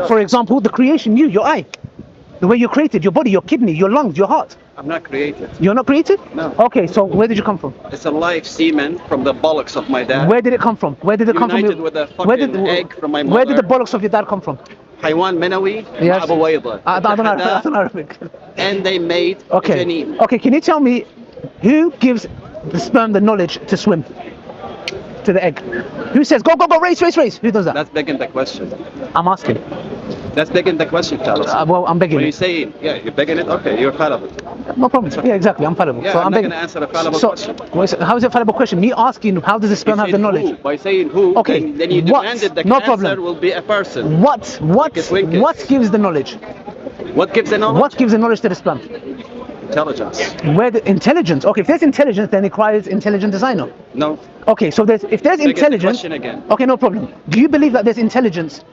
For example, the creation, your eye. The way you're created, your body, your kidney, your lungs, your heart. I'm not created. You're not created? No. Okay, so where did you come from? It's a live semen from the bollocks of my dad. Where did it come from? Where did it come from? United with a fucking egg from my mother. Where did the bollocks of your dad come from? Haywan Menawi, Yes. Abu Wayda. I don't know Arabic. And they made Janine. Okay, can you tell me who gives the sperm the knowledge to swim to the egg? Who says go race? Who does that? That's begging the question. I'm asking. That's begging the question, Carlos. Well, I'm begging When it. you say, yeah, you're begging it, okay, you're fallible. No problem. Yeah, exactly. I'm fallible. Yeah, so I'm not begging. going to answer a fallible question. How is it a fallible question? Me asking how does the sperm have the knowledge? Who? By saying who, Okay, then you what? demanded the No answer problem. will be a person. What gives the knowledge? What gives the knowledge? What gives the knowledge to the sperm? Intelligence. Where the intelligence? Okay, if there's intelligence, then it requires intelligent designer. No. Okay, so if there's Begging the intelligence, question again. okay, no problem. Do you believe that there's intelligence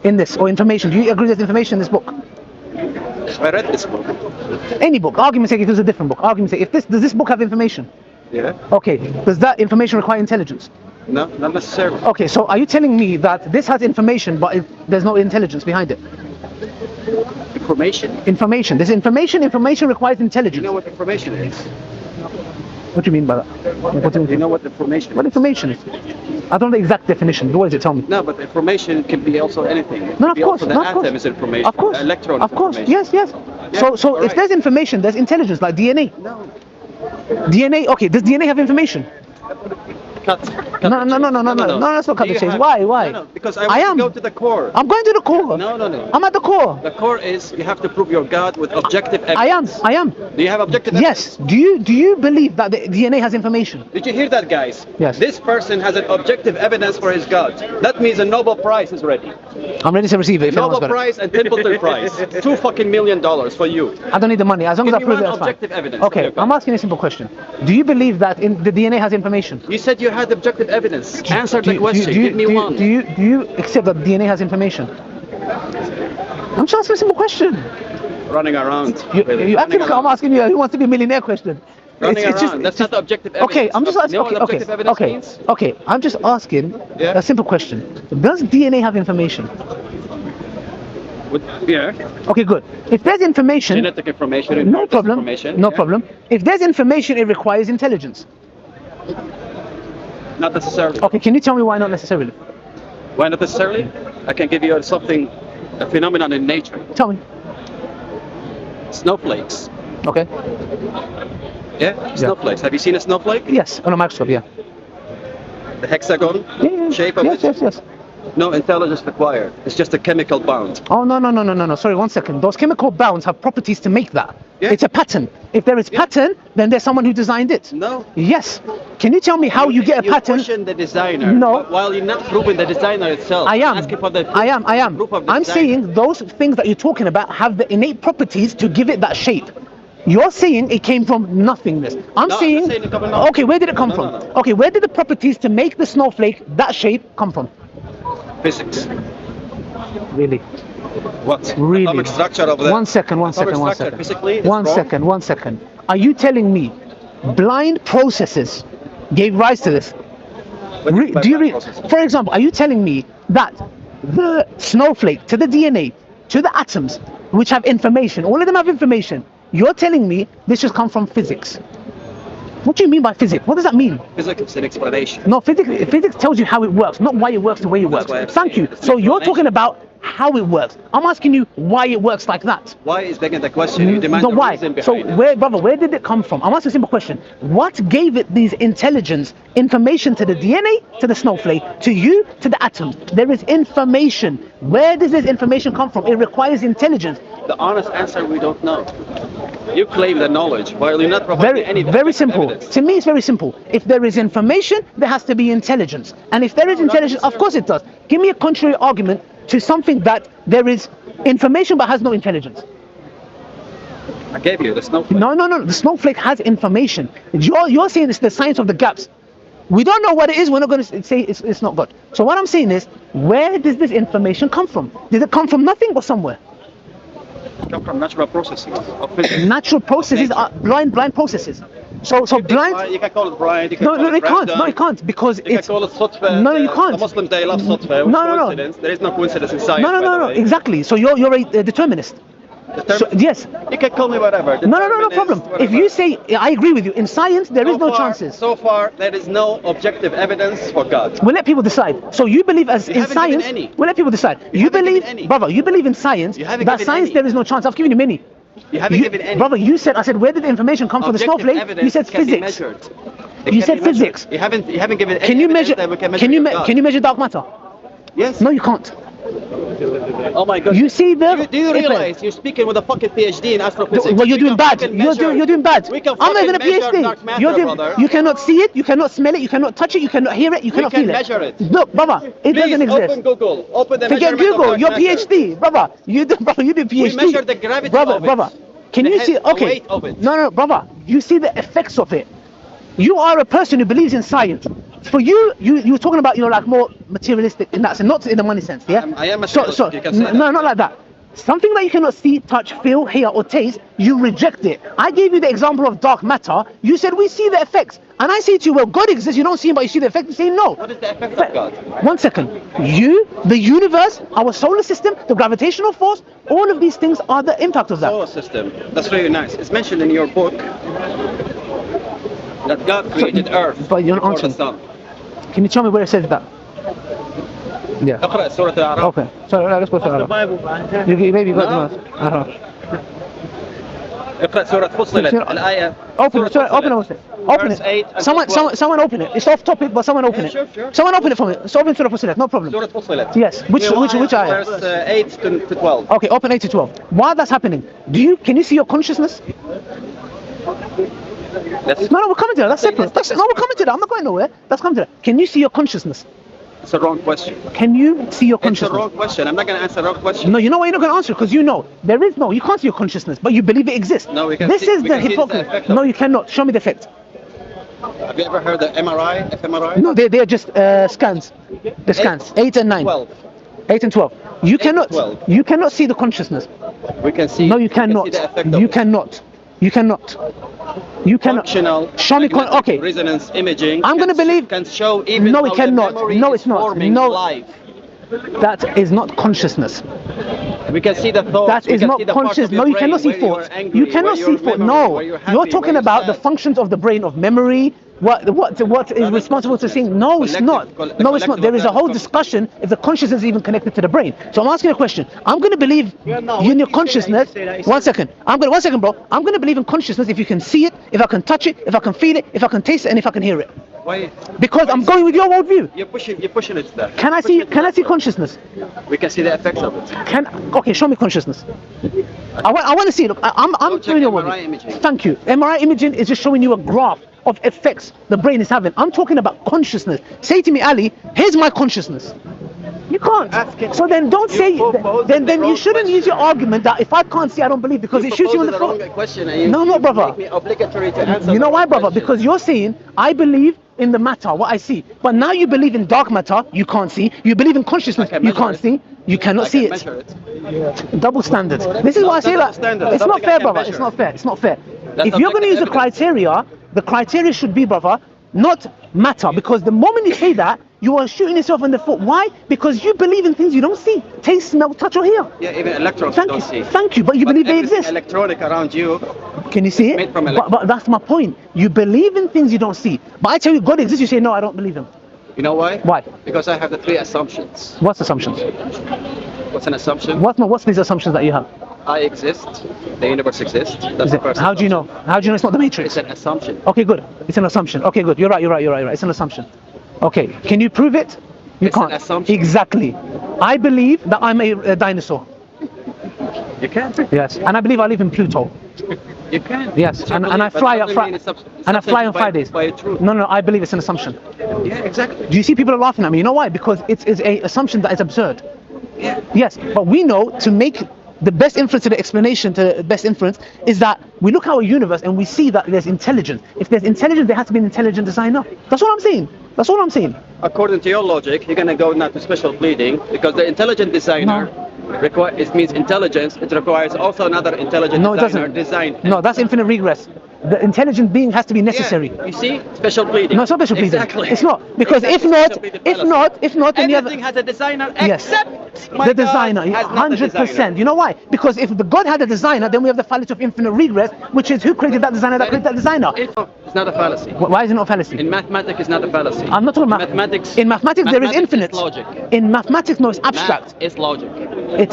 in this or information? Do you agree there's information in this book? I read this book. Any book. Argument's sake, if there's a different book. Argument's sake, does this book have information? Yeah. Okay, does that information require intelligence? No, not necessarily. Okay, so are you telling me that this has information, but there's no intelligence behind it? Information. Information. There's information. Information requires intelligence. You know what information is? What do you mean by that? What do You know what information What is? information is? I don't know the exact definition. What does it tell me? No, but information can be also anything. It No, can of be course. also No, the of course. atom is information. Of course. The electron Of is course. information. Yes. Yeah, So all if right. there's information, there's intelligence, like DNA. No. DNA. Okay. Does DNA have information? Cut. No, that's not cut the chase. Why? No, because I want to go to the core. I'm going to the core. No. I'm at the core. The core is you have to prove your God with objective evidence. I am. Do you have objective Yes. evidence? Do you believe that the DNA has information? Did you hear that, guys? Yes. This person has an objective evidence for his God. That means a Nobel Prize is ready. I'm ready to receive it. If Nobel anyone's got it. Prize and Templeton Prize. $2 fucking million for you. I don't need the money. As long as I Give me prove it, one that's fine. objective evidence. Okay. I'm asking a simple question. Do you believe that the DNA has information? You said you had objective evidence. Answer the question. Give me one. Do you accept that DNA has information? I'm just asking a simple question. Running around. You acting like I'm asking you who wants to be a millionaire question. Running around. That's not the objective evidence. Okay, I'm just asking. You know what objective evidence means? Okay. I'm just asking Yeah. a simple question. Does DNA have information? Yeah. Okay, good. If there's information, Genetic information. no problem. Information. No yeah. problem. If there's information, it requires intelligence. Not necessarily. Okay, can you tell me why not necessarily? Why not necessarily? I can give you something, a phenomenon in nature. Tell me. Snowflakes. Okay. Yeah? Snowflakes. Have you seen a snowflake? Yes, on a microscope. Yeah. The hexagon Yeah. shape of it? Yes. No intelligence required. It's just a chemical bond. Oh no. Sorry, 1 second. Those chemical bonds have properties to make that. Yeah. It's a pattern. If there is pattern, then there's someone who designed it. No. Yes. Can you tell me how you get a pattern? You question the designer. No. But while you're not proving the designer itself. I am. Asking for the I am. proof of the I'm designer. saying those things that you're talking about have the innate properties to give it that shape. You're saying it came from nothingness. I'm No, I'm saying, not saying it came from nothing. okay, where did it come No, from? no, no. Okay, where did the properties to make the snowflake that shape come from? Physics. Really? What? Really? Atomic structure of the... One second. Physically, it's One wrong. second. Are you telling me blind processes gave rise to this? What do you mean by blind processes? For example, are you telling me that the snowflake to the DNA, to the atoms, which have information, all of them have information, you're telling me this just comes from physics? What do you mean by physics? What does that mean? Physics is an explanation. No, physics tells you how it works, not why it works the way it That's works. why I'm Thank saying you. it's an So you're explanation. talking about how it works. I'm asking you why it works like that. Why is begging the question? You demand No, the why? reason So behind it. where did it come from? I'm asking a simple question. What gave it these intelligence, information to the DNA, to the snowflake, to you, to the atom? There is information. Where does this information come from? It requires intelligence. The honest answer, we don't know. You claim the knowledge while you're not providing any Very simple. evidence. To me, it's very simple. If there is information, there has to be intelligence. And if there is intelligence, of course it does. Give me a contrary argument to something that there is information but has no intelligence. I gave you the snowflake. No. The snowflake has information. You're saying it's the science of the gaps. We don't know what it is. We're not going to say it's not God. So what I'm saying is, where does this information come from? Did it come from nothing or somewhere? Come from natural processes of physics. Natural processes are blind processes. So blind. You can call it blind. You can No, call no, it it can't. random. No, it can't because You can it's. call it sutfa. No, you can't. The Muslims, they love sutfa. No. Coincidence. There is no coincidence in science. No, by the no. way. Exactly. So you're a determinist. So, yes. You can call me whatever. No problem. Whatever. If you say, I agree with you. In science, there is no chances. So far, there is no objective evidence for God. We'll let people decide. So you believe as in haven't science. given any. We'll let people decide. You haven't given believe, any. brother. You believe in science. You haven't that given science any. there is no chance. I've given you many. You haven't given any. Brother, you said. I said, where did the information come from? The Objective snowflake. evidence You said can be physics. measured. You said physics. You haven't given any Can you evidence measure? that we can measure Can you your God. can you measure dark matter? Yes. No, you can't. Oh my God. You see the. Do you realize you're speaking with a fucking PhD in astrophysics? Well, you're We doing can bad. fucking You're measure- doing bad. We can I'm not even a fucking measure dark PhD. matter, You're doing, brother. you cannot see it. You cannot smell it. You cannot touch it. You cannot hear it. You cannot can feel it. measure it. Look, brother, it Please doesn't exist. open Google. Open the Forget measurement of Google. dark You're matter. PhD, brother. You do PhD. measure the gravity brother, of it. brother. Can The you head- see? the Okay. weight of it. No, brother. You see the effects of it. You are a person who believes in science. For you're talking about you're like more materialistic in that sense, not in the money sense, yeah. I am So, materialistic, you can say that. no, not like that. Something that you cannot see, touch, feel, hear, or taste, you reject it. I gave you the example of dark matter. You said we see the effects, and I say to you, well, God exists. You don't see him, but you see the effect. You say no. What is the effect of God? 1 second. You, the universe, our solar system, the gravitational force, all of these things are the impact of that. Solar system. That's really nice. It's mentioned in your book that God created Earth But you're not before the answering. sun. Can you tell me where it says that? Yeah. اقرأ سورة الأعراف. Okay. So let's go to Allah. Maybe God knows. اقرأ سورة فصلت الآية. Open it. Sorry, open it. Open Verse 8 it. and Someone open it. It's off topic, but someone open Yeah, it. sure. Someone open it for me. It's open Surah Fussilat. No problem. سورة فصلت. Yes. Which ayah? Verse 8 to 12. Okay. Open 8 to 12. While that's happening, can you see your consciousness? No, we're coming to that. That's separate. We're coming to that. I'm not going nowhere. That's coming to that. Can you see your consciousness? It's a wrong question. Can you see your It's a consciousness? wrong question. I'm not going to answer a wrong question. No, you know why you're not going to answer? Because you know there is no. You can't see your consciousness, but you believe it exists. No, we can This see- is we the can see the hypocrisy. effect of No, it. you cannot. Show me the effect. Have you ever heard of MRI, fMRI? No, they are just scans. The scans. 8 and 9. 12. 8 and 12. You cannot. 12. You cannot see the consciousness. We can see. No, you we can cannot. see the effect of You it. cannot. You cannot. You cannot. Functional Show me. magnetic Okay. resonance imaging. I'm gonna believe- Can show even No, how it cannot. the memory No, is it's not. forming No. live. That is not consciousness. We can see the thoughts. That we is can not see the parts conscious. of your No, you brain cannot see where you're thoughts. angry, You cannot where see you're thoughts. memory, No, where you're happy, you're talking where you're about the sad. functions of the brain of memory. What is responsible to seeing? No, it's not. No, it's not. There is a whole discussion if the consciousness is even connected to the brain. So I'm asking a question. I'm going to believe in your consciousness. 1 second. 1 second, bro. I'm going to believe in consciousness if you can see it, if I can touch it, if I can feel it, if I can taste it, and if I can hear it. Why? Because I'm going with your worldview. You're pushing it there. Can I see? Can I see consciousness? We can see the effects of it. Okay, show me consciousness. I want to see it. Look, I'm Go check doing your MRI worldview. imaging. Thank you. MRI imaging is just showing you a graph of effects the brain is having. I'm talking about consciousness. Say to me, Ali, here's my consciousness. You can't. So then don't say. Then you shouldn't use your argument that if I can't see, I don't believe because it shoots you in the foot. wrong question. And you, No, brother. Make me obligatory to answer. You know the why, wrong brother? question. Because you're saying I believe in the matter, what I see. But now you believe in dark matter, you can't see. You believe in consciousness, I can you measure can't it. see. You cannot I see can it. measure it. Double standards. This is why I say Double that. standards. It's not Something I fair, can brother. measure. It's not fair. It's not fair. That's If you're going to use objective the criteria should be, brother, not matter. Because the moment you say that, you are shooting yourself in the foot. Why? Because you believe in things you don't see, taste, smell, touch, or hear. Yeah, even electrons Thank you you. don't see. Thank you. But you believe they everything exist. electronic around you. Can you see made it? from But that's my point. You believe in things you don't see. But I tell you God exists, you say no, I don't believe him. You know why? Why? Because I have the 3 assumptions. What's assumptions? What's an assumption? What's these assumptions that you have? I exist. The universe exists. That's Is the it, first. how do you know? How do you know it's not the Matrix? It's an assumption. Okay, good. It's an assumption. Okay, good. You're right. It's an assumption. Okay, can you prove it? You It's an can't. assumption. Exactly. I believe that I'm a dinosaur. You can. Yes. And I believe I live in Pluto. You can. Yes. It's a And belief, I but fly it on doesn't mean it's and I fly on substantiated Fridays. by a truth. No, I believe it's an assumption. Yeah, exactly. Do you see people are laughing at me? You know why? Because it's a assumption that is absurd. Yeah. Yes, but we know to make the best inference to the explanation to the best inference is that we look at our universe and we see that there's intelligence. If there's intelligence, there has to be an intelligent designer. That's what I'm saying. That's all I'm saying. According to your logic, you're gonna go now to special bleeding because the intelligent designer it means intelligence. It requires also another intelligent No, it designer doesn't. design. No, that's infinite regress. the intelligent being has to be necessary. Yeah. You see, special pleading. No, it's not special pleading. Exactly. It's not, because Exactly. if not, then you have everything has a designer Yes. except my the designer. God has not a 100%. designer. You know why? Because if the God had a designer, then we have the fallacy of infinite regress, which is who created that designer that created that designer. It's not a fallacy. Why is it not a fallacy? In mathematics, it's not a fallacy. I'm not talking about mathematics. In mathematics, there is infinite. Is logic. In mathematics, no, it's abstract. Math is logic.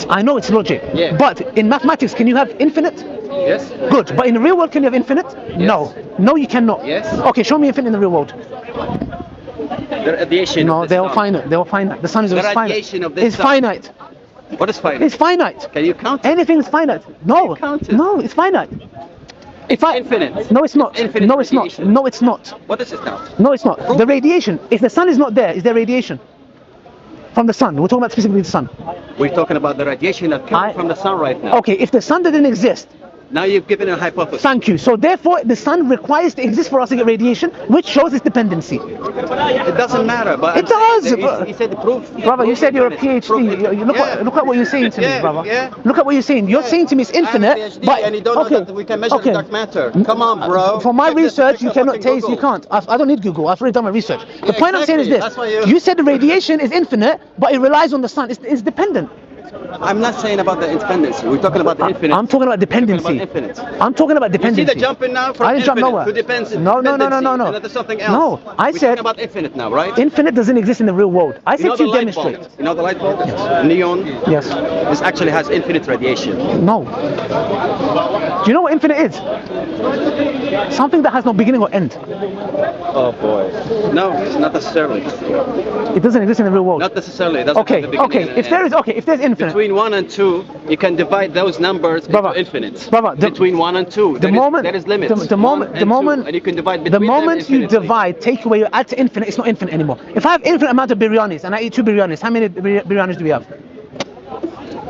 I know it's logic. Yeah. But in mathematics, can you have infinite? Yes. Good. But in the real world, can you have infinite? No. No, you cannot. Yes. Okay, show me infinite in the real world. The radiation. No, of the they're all sun. finite. They're all finite. The sun is The always finite. radiation of the It's sun. finite. What is finite? It's finite. Can you count it? Anything is finite. No. count it? No, it's finite. If I Infinite. No, it's not. Infinite No, it's not. radiation. No, it's not. What is it now? No, it's not. The radiation. If the sun is not there, is there radiation from the sun? We're talking about specifically the sun. We're talking about the radiation that comes from the sun right now. Okay, if the sun didn't exist, Now you've given a hypothesis. thank you. So therefore, the sun requires to exist for us to get radiation, which shows its dependency. It doesn't matter, but It does. You said the proof. Brother, you said you're a Proof PhD. it. Look at what you're saying to me, Yeah, brother. yeah. Look at what you're saying. You're saying to me it's infinite, I have a PhD but and you don't know that we can measure the dark matter. Come on, bro. For my Check this research, you picture cannot fucking taste. You Google. can't. I don't need Google. I've already done my research. The Yeah, point I'm saying is exactly. this: That's why you said the radiation is infinite, but it relies on the sun. It's dependent. I'm not saying about the independency. We're talking about the infinite. I'm talking about dependency. We're talking about infinite. I'm talking about You see dependency. the jumping now from I didn't jump infinite nowhere. to dependency. No. And then to something else. No, I We're said talking about infinite now, right? infinite doesn't exist in the real world. I You know said the to light demonstrate. bulb? You know the light bulb? Neon? Yes. This actually has infinite radiation. No. Do you know what infinite is? Something that has no beginning or end. Oh boy. No, not necessarily. It doesn't exist in the real world. Not necessarily. It doesn't Okay, have the beginning okay. and If there end. is, okay, if there's infinite, Between 1 and 2, you can divide those numbers Brother, into infinite. brother, Between 1 and 2, the moment, there is limits. the moment, and you can divide the between them moment you infinitely. divide, take away, you add to infinite, it's not infinite anymore. If I have infinite amount of biryanis and I eat 2 biryanis, how many biryanis do we have?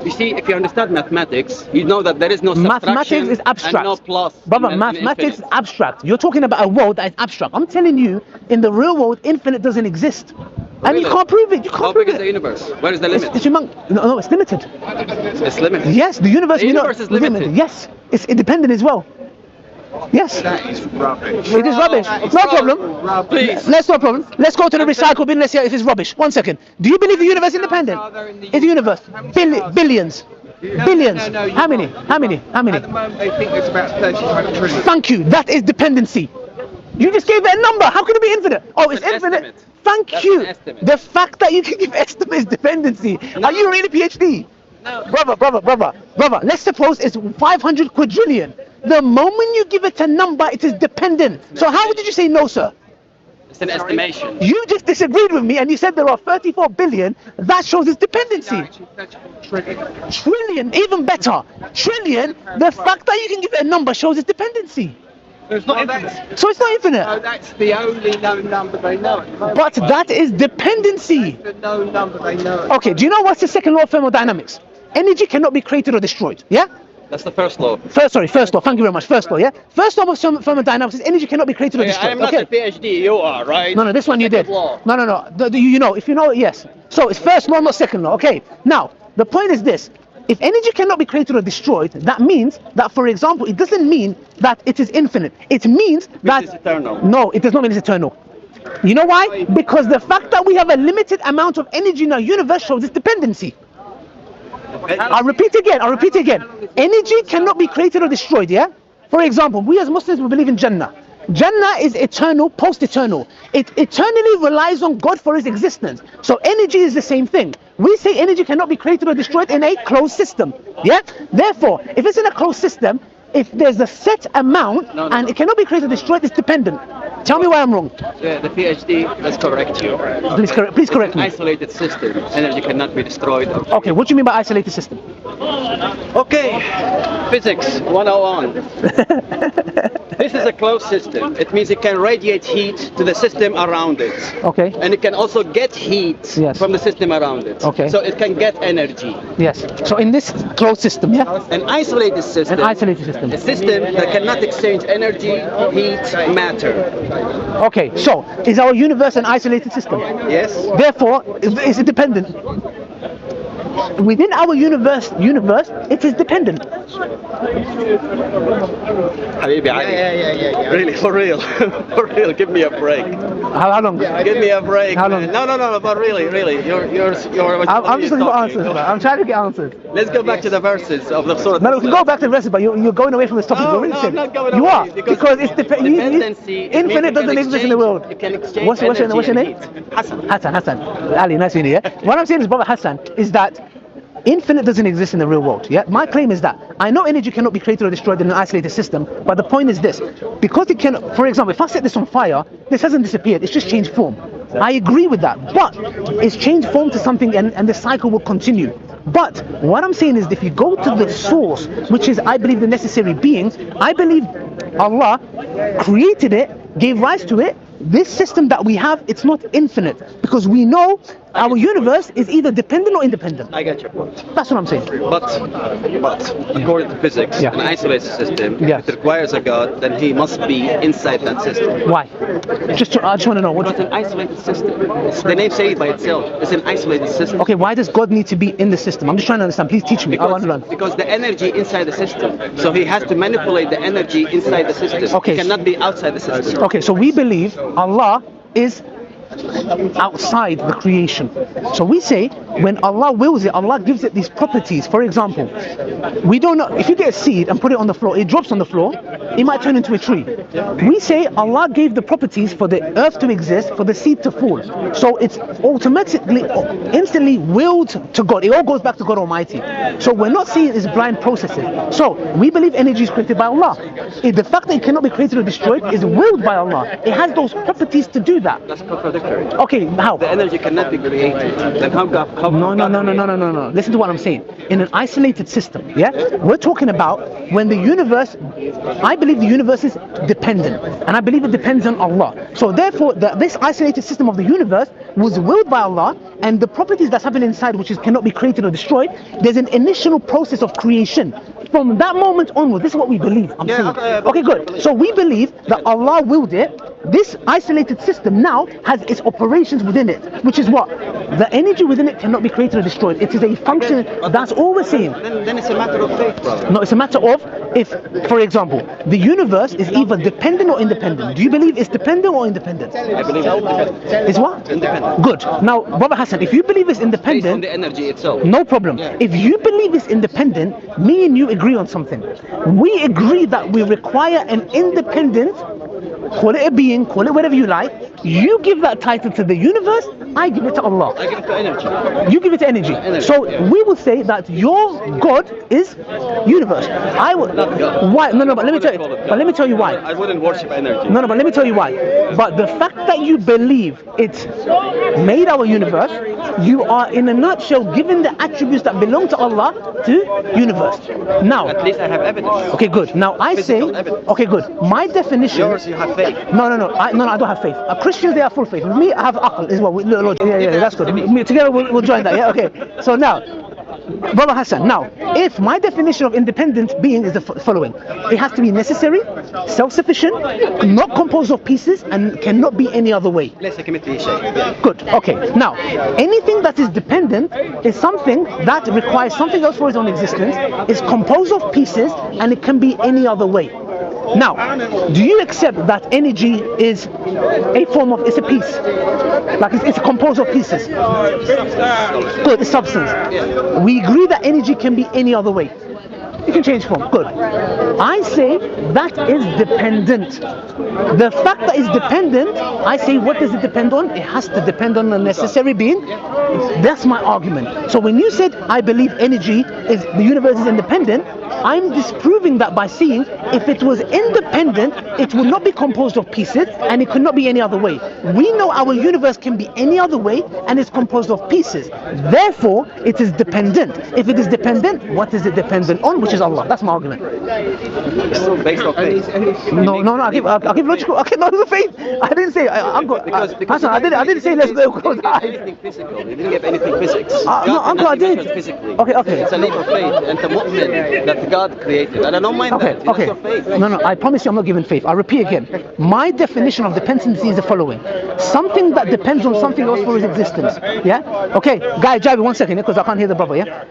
You see, if you understand mathematics, you know that there is no subtraction Mathematics is abstract. and no plus. Brother, in mathematics is infinite. abstract. You're talking about a world that is abstract. I'm telling you, in the real world, infinite doesn't exist. And you Really? can't prove it. You can't How prove big is the it. universe? Where is the limit? It's no, it's limited. It's limited. Yes, the universe. The we know- universe is limited. Yes, it's independent as well. Yes. That is rubbish. It is rubbish. It's No so problem. rubbish. Please. Let's no problem. Let's go to the recycle bin. Let's see if it's rubbish. 1 second. Do you believe the universe is independent? Is the universe billions? Billions. No, How many? How many? How many? At the moment, they think there's about 35 trillion. Thank you. That is dependency. You just gave it a number. How can it be infinite? Oh, it's an infinite. estimate. Thank That's you. an estimate. The fact that you can give estimates dependency. Are you really PhD? No. Brother. Let's suppose it's 500 quadrillion. The moment you give it a number, it is dependent. So how did you say no, sir? It's an estimation. You just disagreed with me and you said there are 34 billion. That shows its dependency. Actually, 34 trillion. Trillion, even better. Trillion, the fact that you can give it a number shows its dependency. It's not infinite. So it's not infinite. No, that's the only known number they know. at the moment. But that is dependency. That's the known number they know. Okay, do you know what's the second law of thermodynamics? Energy cannot be created or destroyed. Yeah? That's the first law. First law. Thank you very much. First law, yeah? First law of thermodynamics is energy cannot be created or Okay, destroyed. I'm not Okay. a PhD, you are, right? No, this one you did. Second law. No. You know, if you know it, yes. So it's first law, not second law. Okay. Now, the point is this. If energy cannot be created or destroyed, that means that, for example, it doesn't mean that it is infinite. It means that... it's eternal. No, it does not mean it's eternal. You know why? Because the fact that we have a limited amount of energy in our universe shows its dependency. I'll repeat again. Energy cannot be created or destroyed, yeah? For example, we as Muslims, we believe in Jannah. Jannah is eternal, post-eternal. It eternally relies on God for its existence. So energy is the same thing. We say energy cannot be created or destroyed in a closed system, yeah? Therefore, if it's in a closed system, if there's a set amount and it cannot be created or destroyed, it's dependent. Tell me why I'm wrong. Yeah, the PhD, let's correct you. Please correct me. Isolated system. Energy cannot be destroyed. Okay, what do you mean by isolated system? Okay, physics 101. This is a closed system. It means it can radiate heat to the system around it. Okay. And it can also get heat Yes. from the system around it. Okay. So it can get energy. Yes. So in this closed system, yeah? An isolated system. An isolated system. A system that cannot exchange energy, heat, matter. Okay, so is our universe an isolated system? Yes? Therefore, is it dependent? within our universe, it is dependent. Habibi Ali. Yeah. Really, for real, for real. Give me a break. How long? Give me a break. How long? Man. No. But really. I'm just looking for answers, man. I'm trying to get answers. Let's go back to the verses of the Surah. No, we can go back to the rest, but you're going away from this topic. No, You're really no, saying- I'm not going You away, are because it's dependency. It means infinite you can doesn't exist in the world. You can exchange What's your energy name? and heat. Hassan. Hassan. Ali, nice meeting you. Yeah? What I'm saying is, brother Hassan, is that infinite doesn't exist in the real world. Yeah, my claim is that I know energy cannot be created or destroyed in an isolated system, but the point is this: because it can, for example, if I set this on fire, this hasn't disappeared. It's just changed form. I agree with that, but it's changed form to something, and the cycle will continue. But what I'm saying is, if you go to the source, which is, I believe, the necessary being, I believe Allah created it, gave rise to it. This system that we have, it's not infinite, because we know our universe is either dependent or independent. I get your point. That's what I'm saying. But according to physics, Yeah. an isolated system, Yeah. if it requires a God, then he must be inside that system. Why? I just want to know But it's an isolated system. The name says it by itself. It's an isolated system. Okay, why does God need to be in the system? I'm just trying to understand. Please teach me. I want to learn. Because the energy inside the system. So he has to manipulate the energy inside the system. Okay. He cannot be outside the system. Okay, so we believe Allah is outside the creation. So we say when Allah wills it, Allah gives it these properties. For example, we don't know, if you get a seed and put it on the floor, it drops on the floor, it might turn into a tree. We say Allah gave the properties for the earth to exist, for the seed to fall. So it's automatically, instantly willed to God. It all goes back to God Almighty. So we're not seeing it as blind processes. So we believe energy is created by Allah. The fact that it cannot be created or destroyed is willed by Allah. It has those properties to do that. That's contradictory. Okay, how? The energy cannot be created. Then how No. Listen to what I'm saying. In an isolated system, yeah, we're talking about when the universe, I believe the universe is dependent, and I believe it depends on Allah. So therefore, this isolated system of the universe was willed by Allah, and the properties that's happening inside, which is cannot be created or destroyed, there's an initial process of creation. From that moment onward, this is what we believe. I'm saying. Okay, good. So we believe that Allah willed it. This isolated system now has its operations within it, which is what? The energy within it cannot be created or destroyed. It is a function. That's all we're saying. Then it's a matter of faith, brother. No, it's a matter of if, for example, the universe is either dependent or independent. Do you believe it's dependent or independent? I believe it's independent. It's what? Independent. Good. Now, Brother Hassan, if you believe it's Based on independent, the energy itself. no problem. If you believe it's independent, me and you agree on something. We agree that we require an independent, call it a being, call it whatever you like. You give that title to the universe, I give it to Allah. I give it to energy. You give it to energy. So we will say that your God is universe. I will. Why? No, but let me tell you. But let me tell you why. I wouldn't worship energy. No, but let me tell you why. But the fact that you believe it made our universe, you are in a nutshell giving the attributes that belong to Allah to universe. Now, At least I have evidence. okay, good. Now I say, Physical evidence. okay, good. My definition. Yours, you have faith. No, I don't have faith. Christians, they have full faith. With me, I have aql as well. Yeah, that's good. Together we'll join that. Yeah, okay. So now, Brother Hassan, now, if my definition of independent being is the following: it has to be necessary, self-sufficient, not composed of pieces, and cannot be any other way. ليس كمثله شيء. Good. Okay. Now, anything that is dependent is something that requires something else for its own existence, is composed of pieces, and it can be any other way. Now, do you accept that energy is a form of, it's a piece? Like it's composed of pieces? Good, it's substance. We agree that energy can be any other way. It can change form. Good. I say that is dependent. The fact that it's dependent, I say, what does it depend on? It has to depend on a necessary being. That's my argument. So when you said, I believe energy is, the universe is independent, I'm disproving that by saying, if it was independent, it would not be composed of pieces, and it could not be any other way. We know our universe can be any other way, and it's composed of pieces. Therefore, it is dependent. If it is dependent, what is it dependent on? Which is Allah. That's my argument. Still based on faith. No. I give logical. Okay, no, it's faith. I didn't say. Because Hassan, I didn't say let's go. You didn't give anything physical. You didn't give anything physics. No, God Uncle, I cannot be did. measured physically. Okay. It's a leap of faith. And the mu'min that that God created. And I don't mind Okay, that. okay. That's your faith. No, I promise you I'm not giving faith. I repeat again. My definition of dependency is the following. Something that depends on something else for its existence. Yeah? Okay, guy, Javi, 1 second, because I can't hear the brother, yeah?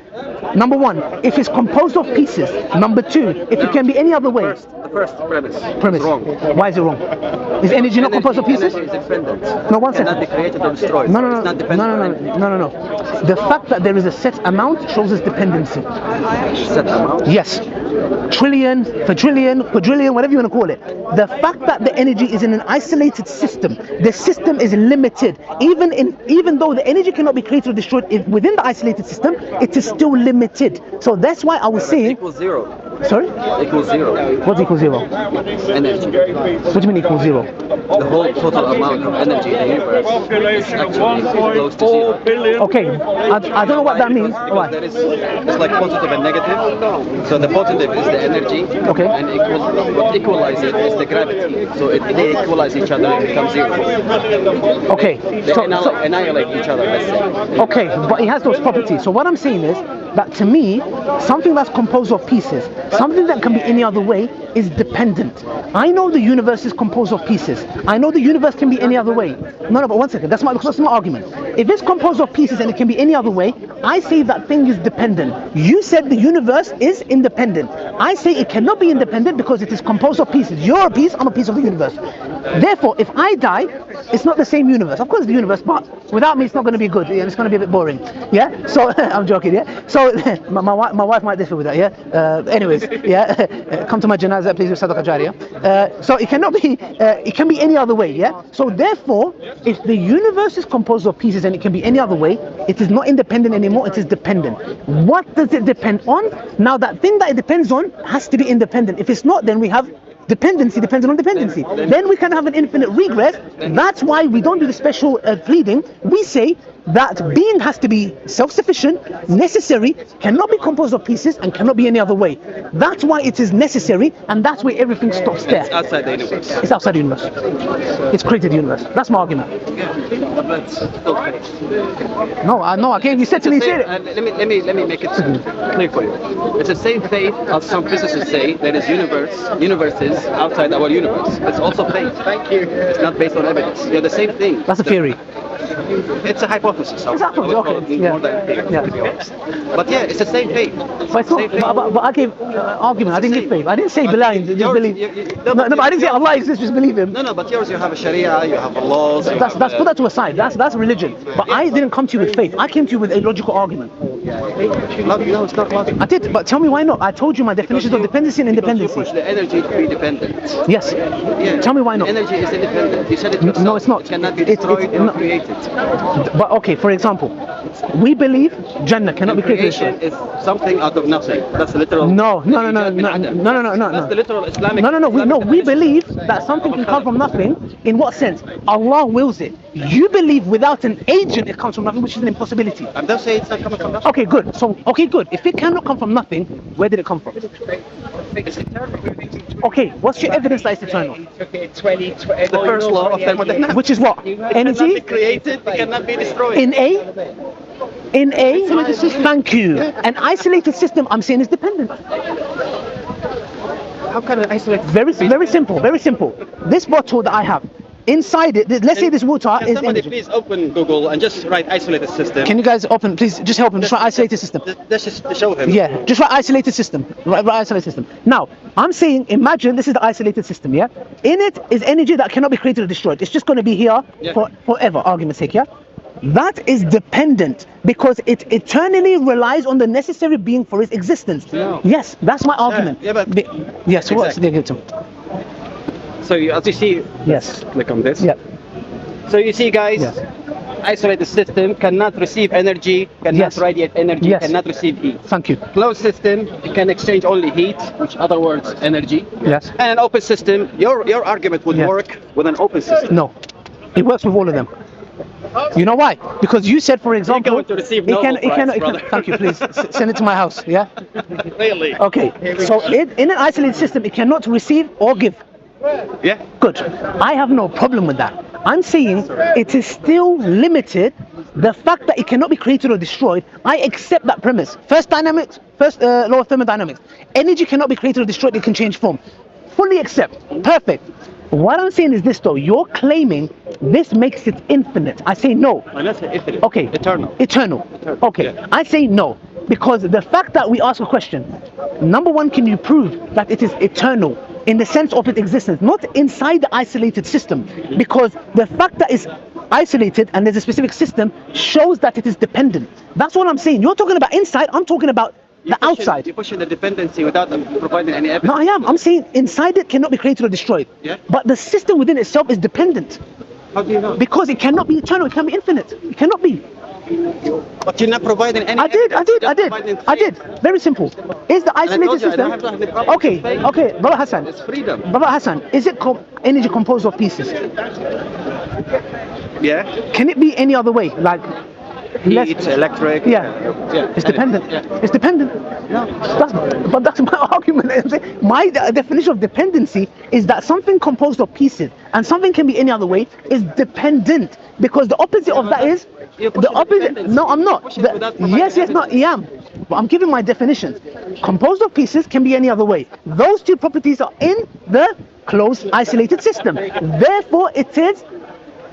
Number one, if it's composed of pieces. Number two, if it can be any other way. The first premise. Premise. Is wrong. Why is it wrong? Is energy not composed of pieces? Energy is independent. No, 1 second. Cannot be created or destroyed. No. It's not dependent on anything. No. The fact that there is a set amount shows its dependency. Set amount. Yes. Trillion, quadrillion, whatever you want to call it. The fact that the energy is in an isolated system, the system is limited. Even though the energy cannot be created or destroyed within the isolated system, it is still limited. So that's why I was saying. Equals zero. Sorry? Equals zero. What equals zero? Energy. What do you mean equals zero? The whole total amount of energy in the universe is actually close to zero. Okay, I don't know what that means. Why? There is, it's like positive and negative. So the positive is the energy, Okay. and what equalizes it is the gravity. So if they equalize each other, it becomes zero. Okay, They annihilate each other, let's say. okay, but it has those properties. So what I'm saying is that to me, something that's composed of pieces, something that can be any other way, is dependent. I know the universe is composed of pieces. I know the universe can be any other way. No, but 1 second. That's my argument. If it's composed of pieces and it can be any other way, I say that thing is dependent. You said the universe is independent. I say it cannot be independent because it is composed of pieces. You're a piece, I'm a piece of the universe. Therefore, if I die, it's not the same universe. Of course, it's the universe, but without me, it's not going to be good. It's going to be a bit boring. Yeah. So I'm joking. Yeah. So my wife might differ with that. Yeah. Anyways. Yeah. Come to my janazah, please, with sadaqa jariyah. So it cannot be. It can be any other way. Yeah. So therefore, if the universe is composed of pieces and it can be any other way, it is not independent anymore. It is dependent. What does it depend on? Now that thing that it depends on has to be independent. If it's not, then we have dependency dependent on dependency. Then we can have an infinite regress. That's why we don't do the special pleading. We say that being has to be self-sufficient, necessary, cannot be composed of pieces, and cannot be any other way. That's why it is necessary, and that's why everything stops there. It's outside the universe. It's outside the universe. It's created the universe. That's my argument. But still faith. No, I can't. You said to me, say it. Let me make it clear for you. It's the same faith as some physicists say there is universes outside our universe. It's also faith. Thank you. It's not based on evidence. They're the same thing. That's a theory. It's a hypothesis. It's a hypothesis, okay. Yeah. More than a theory, Yeah. to be honest. But yeah, it's the same faith. But it's not, but I gave argument. I didn't give faith. I didn't say blind. Just believe. No, but I didn't say Allah exists. Just believe Him. No, but yours, you have a Sharia, you have a laws. That's put that to a side. That's religion. But I didn't come to you with faith. I came to you with a logical argument. No, it's not logical. I did, but tell me why not? I told you my definitions of dependency and Because you independency. push the energy to be dependent. Yes. Yeah. Tell me why not? Energy is independent. You said it yourself. No, it's not. It cannot be It's destroyed or not. created. But okay, for example, we believe Jannah cannot be created. Creation is something out of nothing. That's the literal. No. That's the literal Islamic. We believe that something can come from nothing. In what sense? Allah wills it. You believe without an agent it comes from nothing, which is an impossibility. I don't say it's not coming from nothing. Okay, good. So, okay, good. If it cannot come from nothing, where did it come from? It's eternal. Okay, what's your evidence that it's eternal? The first law of thermodynamics. Which is what? It cannot be Energy? created, it cannot be destroyed. In a thank you. An isolated system, I'm saying, is dependent. How can an isolated Very simple. This bottle that I have, inside it, let's say this water Can is somebody energy. please open Google and just write isolated system? Can you guys open, please, just help him, just write isolated system. Let's just show him. Yeah, just write isolated system. Write isolated system. Now, I'm saying, imagine this is the isolated system, yeah? In it is energy that cannot be created or destroyed. It's just going to be here for forever, argument's sake, yeah? That is dependent because it eternally relies on the necessary being for its existence. No. Yes, that's my argument. Yes, what's the Exactly. So as you see, Yes. click on this. Yeah. So you see, guys, Yes. isolated system cannot receive energy, cannot Yes. radiate energy, Yes. cannot receive heat. Thank you. Closed system, it can exchange only heat, which other words, energy. Yes. And an open system, your argument would Yes. work with an open system. No, it works with all of them. You know why? Because you said, for example, going to receive Nobel Prize, brother. Thank you, please. Send it to my house, yeah? Really? Okay, so in an isolated system, it cannot receive or give. Yeah. Good. I have no problem with that. I'm saying it is still limited. The fact that it cannot be created or destroyed, I accept that premise. First law of thermodynamics. Energy cannot be created or destroyed, it can change form. Fully accept. Perfect. What I'm saying is this though, you're claiming this makes it infinite. I say no. Let's say infinite. Okay. Eternal. Okay. Yeah. I say no. Because the fact that we ask a question, number one, can you prove that it is eternal in the sense of its existence, not inside the isolated system? Because the fact that it's isolated and there's a specific system shows that it is dependent. That's what I'm saying. You're talking about inside, I'm talking about the outside. You're pushing the dependency without providing any evidence. No, I am. I'm saying inside it cannot be created or destroyed. Yeah. But the system within itself is dependent. How do you know? Because it cannot be eternal, it can be infinite. It cannot be. But you're not providing any I did. evidence. Very simple. Is the isolated you, I system? don't have to have the problem with faith. Okay, Brother Hassan. It's freedom. Brother Hassan, is it energy composed of pieces? Yeah. Can it be any other way? Like, Heat, electric. yeah, it's dependent. Yeah. It's dependent. No. But that's my argument. My definition of dependency is that something composed of pieces and something can be any other way is dependent. Because the opposite of that is You're the pushing opposite. dependency. No, I'm not. You're pushing it without providing Yes, not. evidence. I am. But I'm giving my definitions. Composed of pieces can be any other way. Those two properties are in the closed, isolated system. Therefore,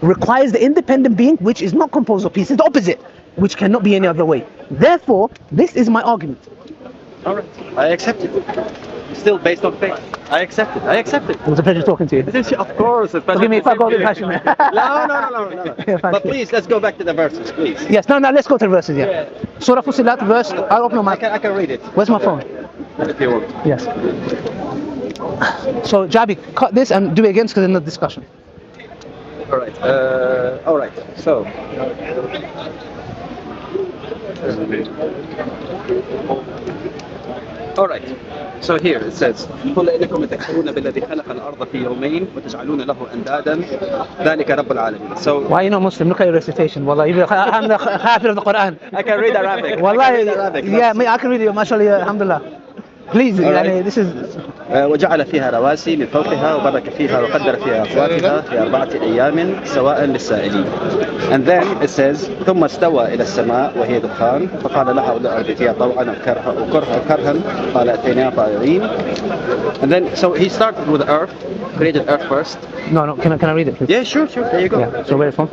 requires the independent being, which is not composed of pieces, the opposite, which cannot be any other way. Therefore, this is my argument. All right. I accept it. Still based on faith. I accept it. It was a pleasure talking to you. Of course. Forgive me if I got a bit passionate. No. Yeah, thank But you. please, let's go back to the verses, please. Yes, no, let's go to the verses, yeah. Surah Fussilat, verse, I'll open my I can read it. Where's my phone? If you want. Yes. So, Jabi, cut this and do it again because there's no discussion. All right. So. All right. So here it says قل إنكم تكفرون بالذي خلق الأرض في يومين وتجعلون له أندادا ذلك رب العالمين. So Why are you not Muslim? Look at your recitation. Wallah, I'm the Hafiz of the Quran. I can read Arabic. Wallah, I can read Arabic. yeah, I can read it. MashaAllah, alhamdulillah. Please, Alright. this is. وجعل فيها رواسي من فوقها وبارك فيها وقدر فيها أقواتها في 4 أيام سواء للسائلين. And then it says ثم استوى إلى السماء وهي دخان فقال لها الأرض ائتيا طوعا أو كرها قال أتينا طائعين. And then so he started with earth, created earth first. No, can I read it, please? Yeah, sure. There you go. Yeah, so where it's from?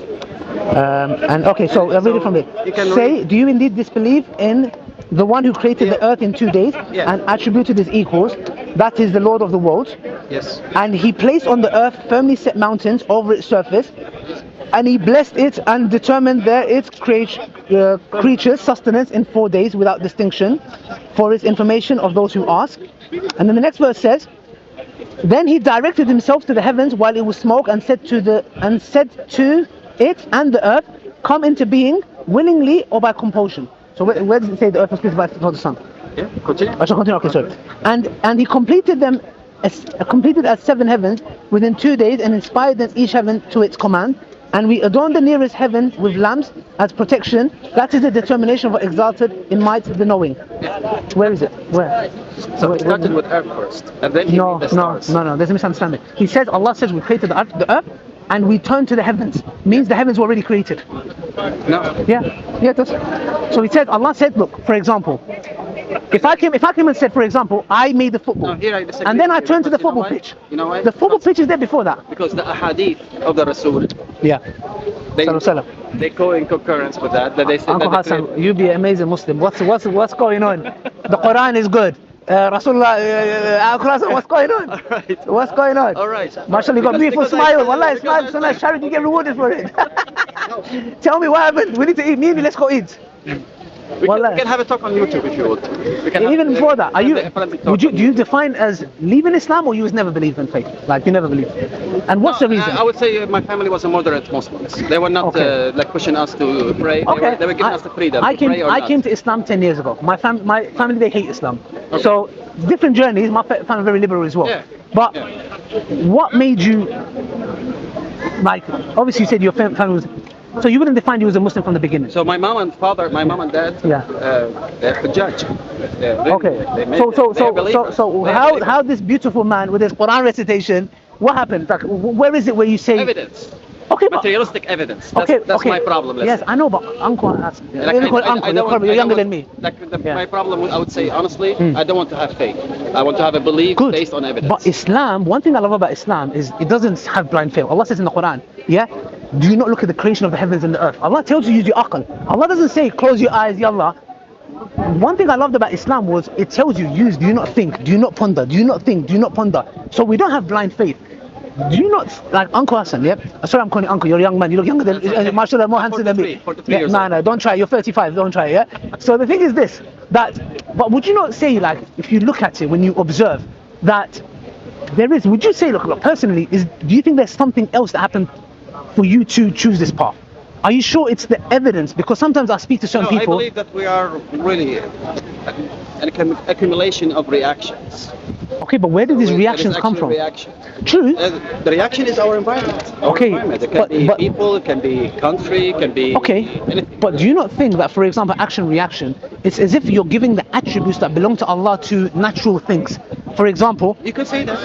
And okay, so I'll read it from You there. can Say, do you indeed disbelieve in the one who created the earth in 2 days Yeah. and attributed his equals? That is the Lord of the worlds. Yes. And he placed on the earth firmly set mountains over its surface, and he blessed it and determined there its creatures sustenance in 4 days without distinction, for its information of those who ask. And then the next verse says, then he directed himself to the heavens while it was smoke and said to it and the earth, come into being willingly or by compulsion. So where does it say the earth was created by the sun? Yeah. Continue. I shall continue. Okay, sorry. And he completed as 7 heavens within 2 days and inspired them each heaven to its command. And we adorned the nearest heaven with lamps as protection. That is the determination of what exalted in might the knowing. Where is it? Where? So it started with earth first, and then he No, made the stars. there's a misunderstanding. Allah says we created the earth and we turned to the heavens. Means the heavens were already created. No. Yeah, it does. So Allah said, look, for example, if I came and said, for example, I made the football, No, here I disagree and then I with you, turned to the because football you know why? pitch. You know why? The football pitch is there before that. Because the ahadith of the Rasul, Yeah. they, Sallallahu. they go in concurrence with that they say Uncle that Hassan, you be an amazing Muslim. What's going on? The Quran is good. Rasulullah, Uncle Hassan, what's going on? Alright. What's going on? Alright. Mashallah, you got beautiful Because smile. I- Wallah, because smile. I- So nice charity, you get rewarded for it. Tell me what happened. We need to eat. Maybe let's go eat. we Wallah. can have a talk on YouTube if you want. We can have- Even before that, have the forensic talk. do you define as leaving Islam or you was never believed in faith? Like you never believed? And what's the reason? I would say my family was a moderate Muslims. They were not Okay. like pushing us to pray. Okay. They were giving us the freedom I to pray or I not. came to Islam 10 years ago. My family, they hate Islam. So different journeys. My family very liberal as well. Yeah. But Yeah. what made you, like, obviously you said your family was, so you wouldn't define you as a Muslim from the beginning? So my mom and dad, Yeah. they're Hujjaj. Okay. So how this beautiful man with his Quran recitation, what happened? Like, where is it where you say? Evidence. Okay, but- materialistic evidence. That's, Okay, that's okay. my problem. let's Yes, say. I know, but uncle, that's, Like, let me call it I uncle. don't want- You're I younger don't than me. want- Like Yeah. my problem, I would say honestly, Mm. I don't want to have faith. I want to have a belief Good. based on evidence. But Islam, one thing I love about Islam is it doesn't have blind faith. Allah says in the Quran, yeah, do you not look at the creation of the heavens and the earth? Allah tells you use your aql. Allah doesn't say close your eyes, yallah. One thing I loved about Islam was it tells you use, do you not think, do you not ponder, do you not think, do you not ponder. So we don't have blind faith. Do you not, like Uncle Hassan, yeah? Sorry, I'm calling you Uncle, you're a young man, you look younger than, mashallah, more handsome than me. 43 Yeah, years no, old. no, don't try, you're 35, don't try, yeah? So the thing is this, that, but would you not say, like, if you look at it, when you observe, that there is, would you say, look, personally, do you think there's something else that happened for you to choose this path? Are you sure it's the evidence? Because sometimes I speak to certain No, I people. believe that we are really an accumulation of reactions. Okay, but where did these There is reactions come actually from? Reaction. True. The reaction is our environment. Our Okay, environment. It can be but- people, it can be country, it can be Okay, anything. but do you not think that, for example, action reaction, it's as if you're giving the attributes that belong to Allah to natural things. For example, You could say that.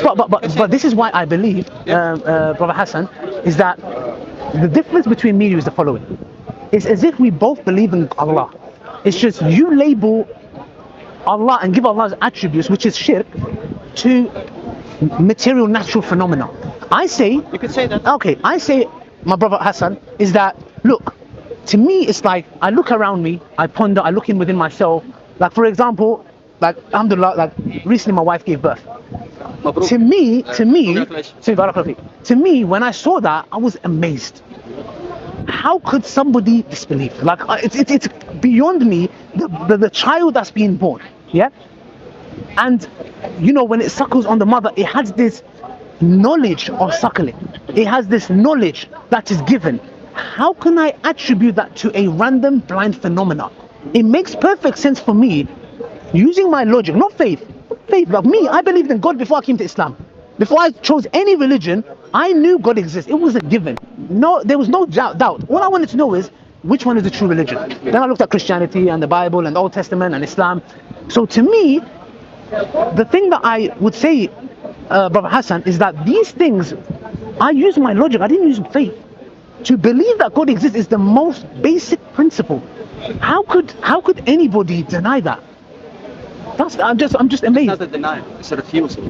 but this is why I believe, Brother Hassan, is that the difference between me and you is the following. It's as if we both believe in Allah. It's just you label Allah and give Allah's attributes, which is shirk, to material natural phenomena. I say, You could say that. okay, I say, my brother Hassan, is that, look, to me, it's like, I look around me, I ponder, I look in within myself. Like, for example, like, alhamdulillah, like, recently my wife gave birth. Mabruk. To me, Congratulations. to me, when I saw that, I was amazed. How could somebody disbelieve? Like, it's beyond me, the child that's being born, yeah? And, you know, when it suckles on the mother, it has this knowledge of suckling. It has this knowledge that is given. How can I attribute that to a random blind phenomena? It makes perfect sense for me, using my logic, not faith. Faith, like me, I believed in God before I came to Islam. Before I chose any religion, I knew God exists. It was a given. No, there was no doubt. All I wanted to know is which one is the true religion. Then I looked at Christianity and the Bible and the Old Testament and Islam. So to me, the thing that I would say, Brother Hassan, is that these things, I use my logic. I didn't use faith. To believe that God exists is the most basic principle. How could anybody deny that? I'm just It's amazed. not a denial, it's a refusal.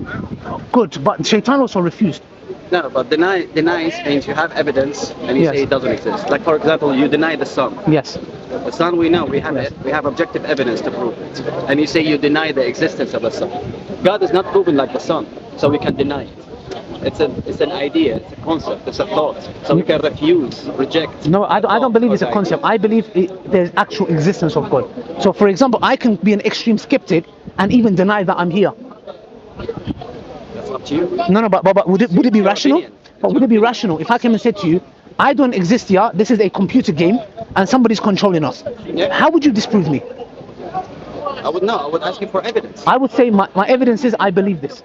Good, but Shaitan also refused. No, but denies means you have evidence and you Yes. say it doesn't exist. Like, for example, you deny the sun. Yes. The sun, we know, we have it. We have objective evidence to prove it. And you say you deny the existence of the sun. God is not proven like the sun, so we can deny it. It's an idea, it's a concept, it's a thought. So we can refuse, reject. No, I don't believe it's a concept. I believe there's actual existence of God. So, for example, I can be an extreme skeptic and even deny that I'm here. That's up to you. No, but would it be Your rational? opinion. But would it be rational if I came and said to you, I don't exist here, this is a computer game, and somebody's controlling us? Yeah. How would you disprove me? I would know, I would ask you for evidence. I would say my evidence is I believe this.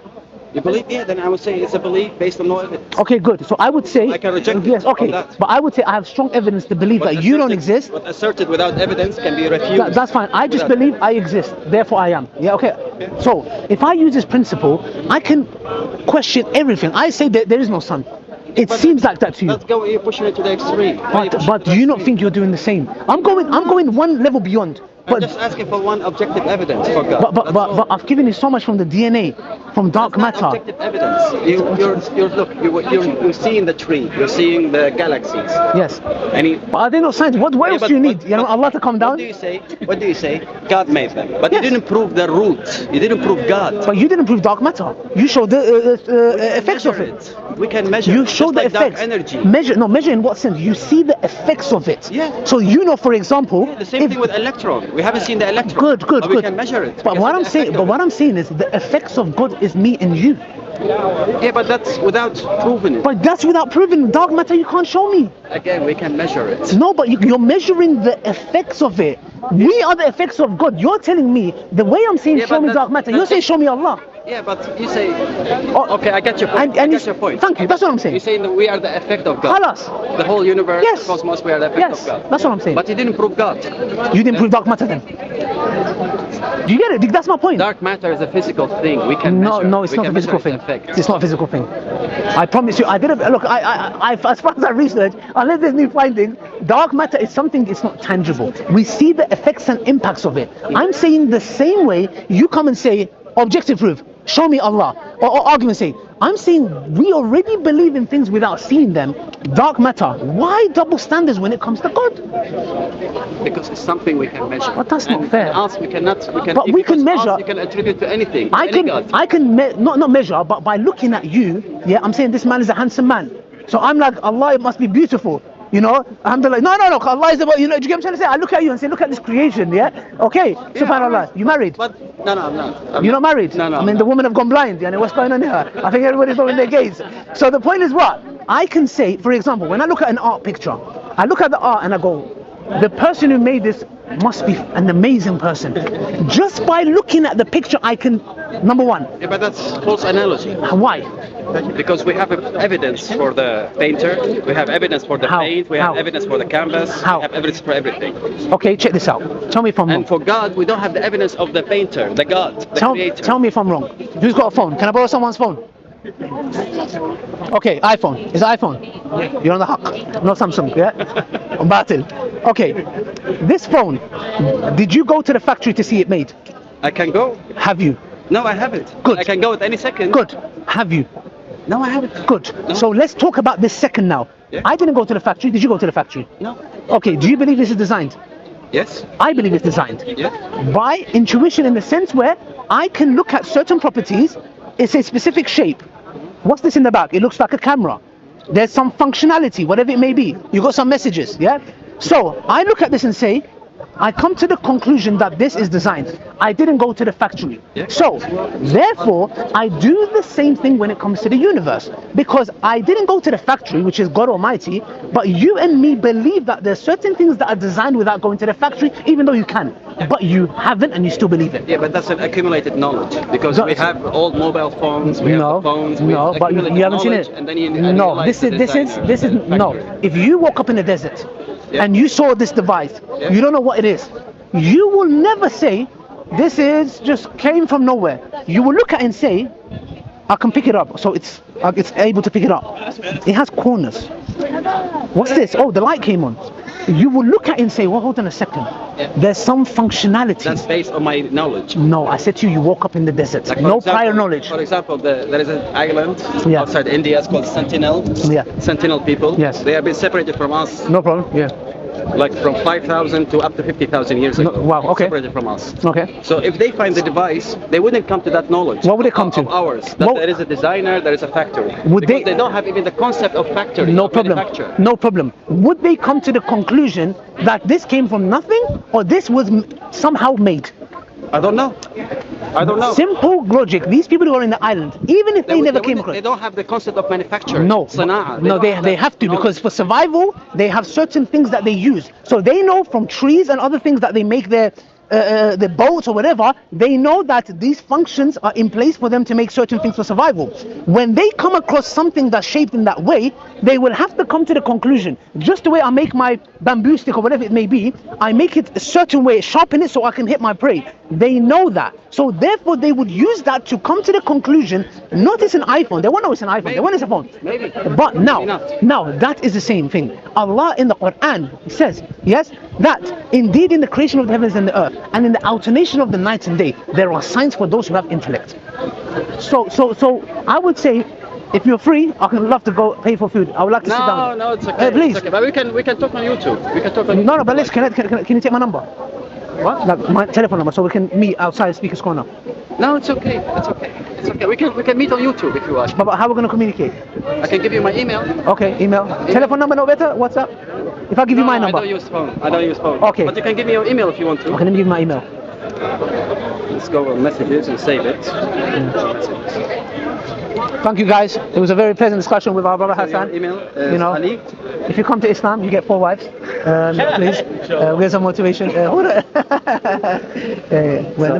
You believe? Yeah, then I would say it's a belief based on no evidence. Okay, good. So I would say, I can reject it yes, okay, on that. but I would say I have strong evidence to believe that you don't exist. What asserted without evidence can be refused. That's fine. I just without- believe I exist, therefore I am. Yeah, okay. So if I use this principle, I can question everything. I say that there is no sun. It But seems like that to you. Let's go. You're pushing it to the extreme. Why are you pushing But it to do the you not extreme? think you're doing the same? I'm going one level beyond. I'm But just asking for one objective evidence for God. That's all. but I've given you so much from the DNA, from dark That's not matter. objective evidence. You're seeing the tree. You're seeing the galaxies. Yes. And But are they not science? What Yeah, else but- do you need? but- You know, but Allah to come What down? do you say? What do you say? God made them, but Yes. you didn't prove the root. You didn't prove God. But you didn't prove dark matter. You showed the effects of Measure it. We can measure. You it, show just the like dark effects. energy. Measure in what sense? You see the effects of it. Yeah. So you know, for example, The same thing with electron. We haven't seen the electron. Good, But we good. can measure it. But We can what see I'm the saying, effect but of what I'm saying is the effects of God is me and you. Yeah, but that's without proving it. But that's without proving dark matter. You can't show me. Again, we can measure it. No, but you're measuring the effects of it. We are the effects of God. You're telling me the way I'm saying Yeah, show but me that's- dark matter. You're that's saying just- show me Allah. Yeah, but you say, Oh, okay, I get your point. and I get your point. Thank you. That's what I'm saying. You're saying that we are the effect of God. Halas. The whole universe, Yes. the cosmos, we are the effect Yes, of God. that's what I'm saying. But you didn't prove God. You didn't prove dark matter then. Do you get it? That's my point. Dark matter is a physical thing. We can No, measure. no, it's We not a can physical measure thing. its effect. It's not a physical thing. I promise you. I didn't look. As far as I researched, unless there's new findings, dark matter is something. It's not tangible. We see the effects and impacts of it. I'm saying the same way you come and say objective proof. Show me Allah. Or argument say. I'm saying we already believe in things without seeing them. Dark matter. Why double standards when it comes to God? Because it's something we can measure. But that's not And fair. Else we cannot. But we can because else measure- You can attribute to anything. I any can, God. not measure, but by looking at you, yeah, I'm saying this man is a handsome man. So I'm like, Allah, it must be beautiful. You know, alhamdulillah. No, Allah is about, you know, do you get what I'm trying to say? I look at you and say, look at this creation, yeah? Okay, subhanallah. You married? But no, I'm not. You're not married? No, I mean, the women have gone blind. Yani, what's going on here? I think everybody's lowering their gaze. So the point is what? I can say, for example, when I look at an art picture, I look at the art and I go, the person who made this must be an amazing person. Just by looking at the picture, I can, number one. Yeah, but that's false analogy. Why? Because we have evidence for the painter, we have evidence for the How? paint, we How? have evidence for the canvas, How? we have evidence for everything. Okay, check this out. Tell me if I'm wrong. And for God, we don't have the evidence of the painter, the God, the creator. Tell me if I'm wrong. Who's got a phone? Can I borrow someone's phone? Okay, iPhone. Is it iPhone? You're on the Haq, not Samsung, yeah? On Batil. Okay, this phone, did you go to the factory to see it made? I can go? Have you? No, I haven't. Good. I can go at any second. Good. Have you? No, I haven't. Good. No. So let's talk about this second now. Yeah. I didn't go to the factory. Did you go to the factory? No. Okay, do you believe this is designed? Yes. I believe it's designed. Yeah. By intuition, in the sense where I can look at certain properties, it's a specific shape. What's this in the back? It looks like a camera. There's some functionality, whatever it may be. You got some messages, yeah? So I look at this and say, I come to the conclusion that this is designed. I didn't go to the factory. Yeah. So, therefore, I do the same thing when it comes to the universe. Because I didn't go to the factory, which is God Almighty, but you and me believe that there's certain things that are designed without going to the factory, even though you can. But you haven't and you still believe it. Yeah, but that's an accumulated knowledge because No, we have old mobile phones, we have the phones, we no, but you accumulated haven't seen knowledge, it. and then you No, analyze this the is designer, the no. factory. If you woke up in the desert Yeah. and you saw this device, Yeah. you don't know what it is. You will never say this is just came from nowhere. You will look at it and say, I can pick it up. So it's able to pick it up. It has corners. What's this? Oh, the light came on. You will look at it and say, well, hold on a second. Yeah. There's some functionality. That's based on my knowledge. No, I said to you, you woke up in the desert. Like, for No example- prior knowledge. For example, there is an island Yeah. outside India. It's called Sentinel. Yeah. Sentinel people. Yes. They have been separated from us, No problem. Yeah. like from 5,000 to up to 50,000 years ago. No, wow, okay. Separated from us. Okay. So if they find the device, they wouldn't come to that knowledge. What would they come of to? ours. That What- there is a designer, there is a factory. Would because they- they don't have even the concept of factory. No of problem. manufacture. No problem. Would they come to the conclusion that this came from nothing or this was somehow made? I don't know. I don't know. Simple logic. These people who are in the island, even if they never came across. They don't have the concept of manufacture. No, Sana'a. no, don't they have to, knowledge. because for survival they have certain things that they use. So they know from trees and other things that they make their boats or whatever. They know that these functions are in place for them to make certain things for survival. When they come across something that's shaped in that way, they will have to come to the conclusion. Just the way I make my bamboo stick or whatever it may be, I make it a certain way, sharpen it so I can hit my prey. They know that. So therefore they would use that to come to the conclusion, not it's an iPhone. They won't know it's an iPhone. They want it's a phone. Maybe. But Maybe not. now that is the same thing. Allah in the Quran says, yes, that indeed in the creation of the heavens and the earth and in the alternation of the night and day, there are signs for those who have intellect. So I would say, if you're free, I would love to go pay for food. I would like to sit down. No, it's okay. Please. It's okay. But we can talk on YouTube. We can talk on YouTube. No, but let's, can you take my number? What? Like my telephone number, so we can meet outside Speaker's Corner. No, it's okay. It's okay. It's okay. We can meet on YouTube if you want. But how are we going to communicate? I can give you my email. Okay, email. Telephone number no better? WhatsApp? If I give you my number. I don't use phone. I don't use phone. Okay. But you can give me your email if you want to. Okay, let me give you my email. Let's go on messages and save it. Thank you guys. It was a very pleasant discussion with our brother Hassan. Your email is You know, Ali. if you come to Islam, you get 4 wives. Please, we have some motivation. Hold on. Well,